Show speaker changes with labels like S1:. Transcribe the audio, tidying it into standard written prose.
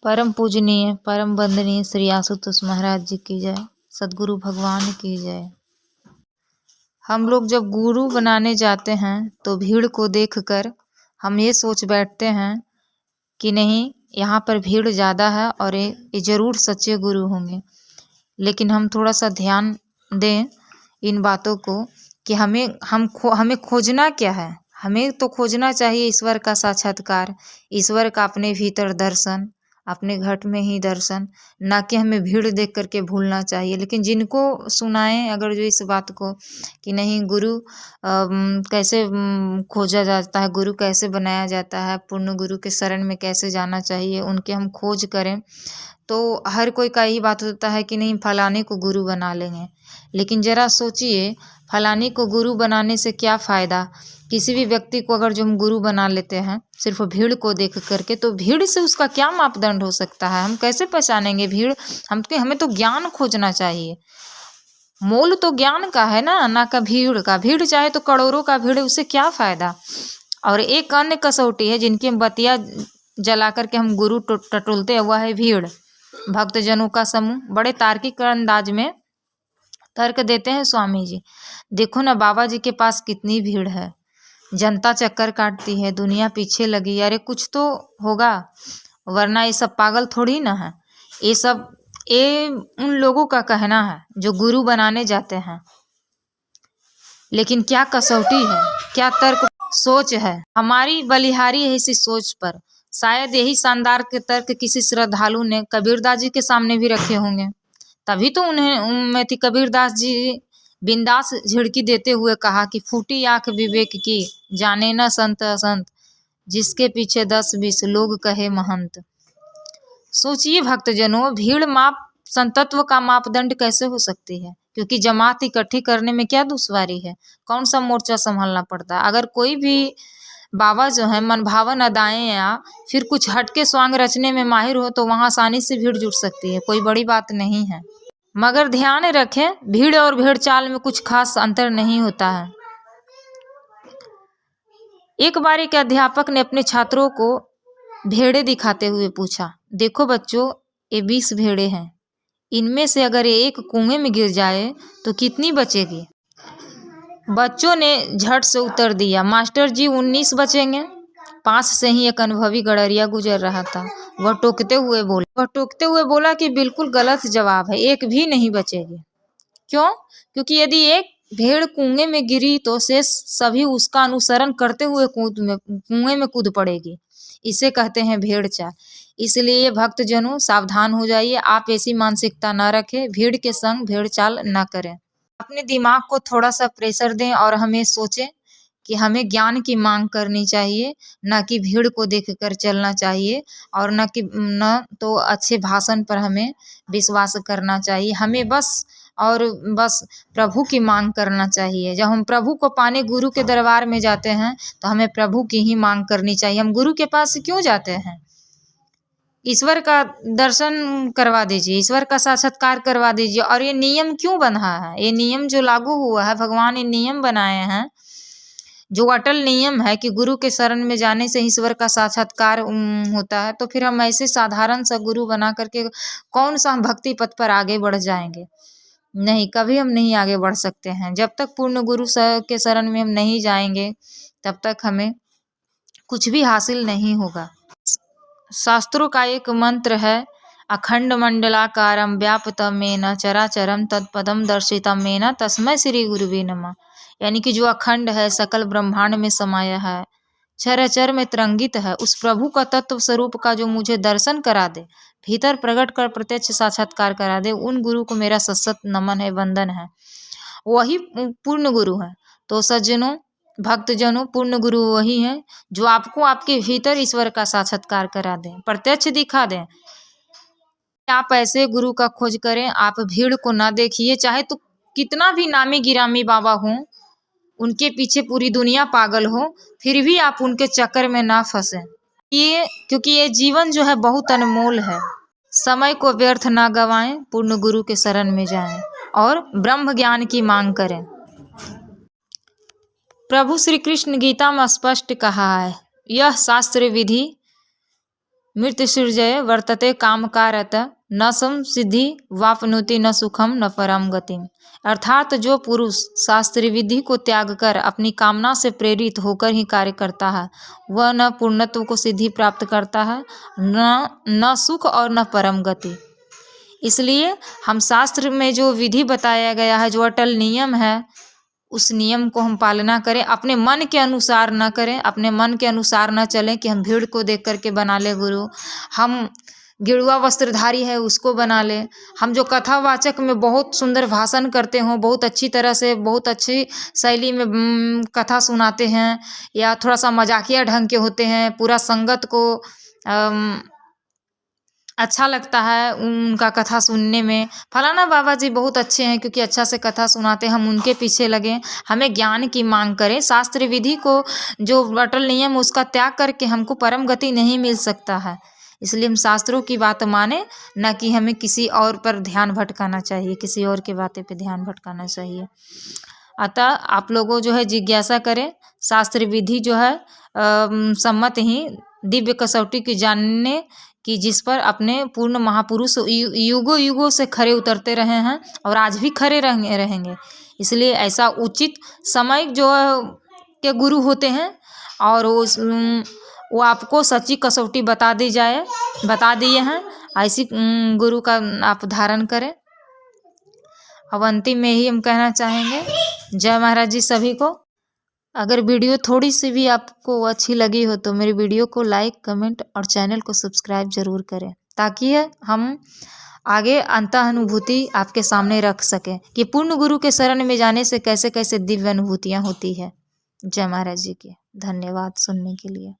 S1: परम पूजनीय परम वंदनीय श्री आशुतोष महाराज जी की जय। सदगुरु भगवान की जय। हम लोग जब गुरु बनाने जाते हैं तो भीड़ को देखकर हम ये सोच बैठते हैं कि नहीं, यहाँ पर भीड़ ज़्यादा है और ये ज़रूर सच्चे गुरु होंगे। लेकिन हम थोड़ा सा ध्यान दें इन बातों को कि हमें खोजना क्या है। हमें तो खोजना चाहिए ईश्वर का साक्षात्कार, ईश्वर का अपने भीतर दर्शन, अपने घट में ही दर्शन, ना कि हमें भीड़ देख करके भूलना चाहिए। लेकिन जिनको सुनाएं अगर जो इस बात को कि नहीं गुरु कैसे खोजा जाता है, गुरु कैसे बनाया जाता है, पूर्ण गुरु के शरण में कैसे जाना चाहिए, उनके हम खोज करें तो हर कोई का यही बात होता है कि नहीं फलाने को गुरु बना लेंगे। लेकिन ज़रा सोचिए, फलाने को गुरु बनाने से क्या फ़ायदा। किसी भी व्यक्ति को अगर जो हम गुरु बना लेते हैं सिर्फ भीड़ को देख करके, तो भीड़ से उसका क्या मापदंड हो सकता है। हम कैसे पहचानेंगे भीड़। हमें तो ज्ञान खोजना चाहिए। मोल तो ज्ञान का है ना का भीड़ का। भीड़ चाहे तो करोड़ों का भीड़, उससे क्या फ़ायदा। और एक अन्य कसौटी है जिनकी हम बतिया जला करके हम गुरु टटोलते, हुआ है भीड़। भक्तजनों का समूह बड़े तार्किक अंदाज में तर्क देते हैं स्वामी जी। देखो ना बाबा जी के पास कितनी भीड़ है, जनता चक्कर काटती है, दुनिया पीछे लगी। अरे कुछ तो होगा, वरना ये सब पागल थोड़ी ना है। ये उन लोगों का कहना है जो गुरु बनाने जाते हैं। लेकिन क्या कसौटी है, क्या तर्क सोच है हमारी बलिहारी है इसी सोच पर। शायद यही शानदार के तर्क किसी श्रद्धालु ने कबीरदास जी के सामने भी रखे होंगे। तभी तो उनमें थी कबीरदास जी बिंदास झिड़की देते हुए कहा कि फूटी आंख विवेक की, जाने न संत असंत, जिसके पीछे 10-20 लोग कहे महंत। सोचिए भक्तजनों, भीड़ माप संतत्व का मापदंड कैसे हो सकती है। क्योंकि जमात इकट्ठी करने में क्या दुश्वारी है, कौन सा मोर्चा संभालना पड़ता है। अगर कोई भी बाबा जो है मनभावन अदाएं या फिर कुछ हटके स्वांग रचने में माहिर हो तो वहाँ आसानी से भीड़ जुट सकती है, कोई बड़ी बात नहीं है। मगर ध्यान रखें, भीड़ और भेड़ चाल में कुछ खास अंतर नहीं होता है। एक बार एक अध्यापक ने अपने छात्रों को भेड़े दिखाते हुए पूछा, देखो बच्चों, ये 20 भेड़े हैं, इनमें से अगर एक कुएं में गिर जाए तो कितनी बचेगी। बच्चों ने झट से उत्तर दिया, मास्टर जी 19 बचेंगे। पास से ही एक अनुभवी गडरिया गुजर रहा था। वह टोकते हुए बोला कि बिल्कुल गलत जवाब है, एक भी नहीं बचेगी। क्यों? क्योंकि यदि एक भेड़ कुएं में गिरी तो शेष सभी उसका अनुसरण करते हुए कुएं में कूद पड़ेगी। इसे कहते हैं भेड़ चाल। इसलिए भक्तजनों सावधान हो जाइए, आप ऐसी मानसिकता न रखें, भीड़ के संग भेड़ चाल न करें। अपने दिमाग को थोड़ा सा प्रेशर दें और हमें सोचें कि हमें ज्ञान की मांग करनी चाहिए, ना कि भीड़ को देखकर चलना चाहिए, और न तो अच्छे भाषण पर हमें विश्वास करना चाहिए। हमें बस प्रभु की मांग करना चाहिए। जब हम प्रभु को पाने गुरु के दरबार में जाते हैं तो हमें प्रभु की ही मांग करनी चाहिए। हम गुरु के पास क्यों जाते हैं? ईश्वर का दर्शन करवा दीजिए, ईश्वर का साक्षात्कार करवा दीजिए। और ये नियम क्यों बना है, ये नियम जो लागू हुआ है, भगवान ने नियम बनाए हैं, जो अटल नियम है कि गुरु के शरण में जाने से ईश्वर का साक्षात्कार होता है। तो फिर हम ऐसे साधारण सा गुरु बना करके कौन सा हम भक्ति पथ पर आगे बढ़ जाएंगे। नहीं, कभी हम नहीं आगे बढ़ सकते हैं। जब तक पूर्ण गुरु के शरण में हम नहीं जाएंगे तब तक हमें कुछ भी हासिल नहीं होगा। शास्त्रों का एक मंत्र है, अखंड मंडलाकारं व्याप्तमेन चराचरं तत्पदं दर्शितमेन तस्मै श्री गुरुवे नमः। यानी कि जो अखंड है, सकल ब्रह्मांड में समाया है, चराचर में तरंगित है, उस प्रभु का तत्व स्वरूप का जो मुझे दर्शन करा दे, भीतर प्रकट कर प्रत्यक्ष साक्षात्कार करा दे, उन गुरु को मेरा सशत नमन है, वंदन है। वही पूर्ण गुरु है। तो सज्जनों, भक्तजनों, पूर्ण गुरु वही है जो आपको आपके भीतर ईश्वर का साक्षात्कार करा दें, प्रत्यक्ष दिखा दें। आप ऐसे गुरु का खोज करें, आप भीड़ को ना देखिए। चाहे तो कितना भी नामी गिरामी बाबा हो, उनके पीछे पूरी दुनिया पागल हो, फिर भी आप उनके चक्कर में ना फंसें। क्योंकि ये जीवन जो है बहुत अनमोल है। समय को व्यर्थ ना गवाएं, पूर्ण गुरु के शरण में जाएं और ब्रह्म ज्ञान की मांग करें। प्रभु श्री कृष्ण गीता में स्पष्ट कहा है, यह शास्त्र विधि मृत्युसृजय वर्तते कामकारत न संसिद्धि वापनोति न सुखम न परम गतिम। अर्थात जो पुरुष शास्त्रीय विधि को त्याग कर अपनी कामना से प्रेरित होकर ही कार्य करता है वह न पूर्णत्व को सिद्धि प्राप्त करता है न सुख और न परम गति। इसलिए हम शास्त्र में जो विधि बताया गया है, जो अटल नियम है, उस नियम को हम पालना करें। अपने मन के अनुसार न करें, अपने मन के अनुसार न चलें कि हम भीड़ को देख करके बना ले गुरु, हम गेरुआ वस्त्रधारी है उसको बना ले, हम जो कथावाचक में बहुत सुंदर भाषण करते हों, बहुत अच्छी तरह से बहुत अच्छी शैली में कथा सुनाते हैं, या थोड़ा सा मजाकिया ढंग के होते हैं, पूरा संगत को अच्छा लगता है उनका कथा सुनने में, फलाना बाबा जी बहुत अच्छे हैं क्योंकि अच्छा से कथा सुनाते हैं, हम उनके पीछे लगें। हमें ज्ञान की मांग करें। शास्त्र विधि को जो अटल नियम उसका त्याग करके हमको परम गति नहीं मिल सकता है। इसलिए हम शास्त्रों की बात माने, न कि हमें किसी और पर ध्यान भटकाना चाहिए, किसी और की बातें पे ध्यान भटकाना चाहिए। अतः आप लोगों जो है जिज्ञासा करें, शास्त्र विधि जो है सम्मत ही दिव्य कसौटी की जानने कि जिस पर अपने पूर्ण महापुरुष युगों युगों से खरे उतरते रहे हैं और आज भी खरे रहेंगे। इसलिए ऐसा उचित समय जो के गुरु होते हैं और वो आपको सच्ची कसौटी बता दिए हैं, ऐसी गुरु का आप धारण करें। अब अंतिम में ही हम कहना चाहेंगे, जय महाराज जी सभी को। अगर वीडियो थोड़ी सी भी आपको अच्छी लगी हो तो मेरी वीडियो को लाइक, कमेंट और चैनल को सब्सक्राइब जरूर करें, ताकि हम आगे अंतःअनुभूति आपके सामने रख सकें कि पूर्ण गुरु के शरण में जाने से कैसे कैसे दिव्य अनुभूतियाँ होती है। जय महाराज जी की। धन्यवाद सुनने के लिए।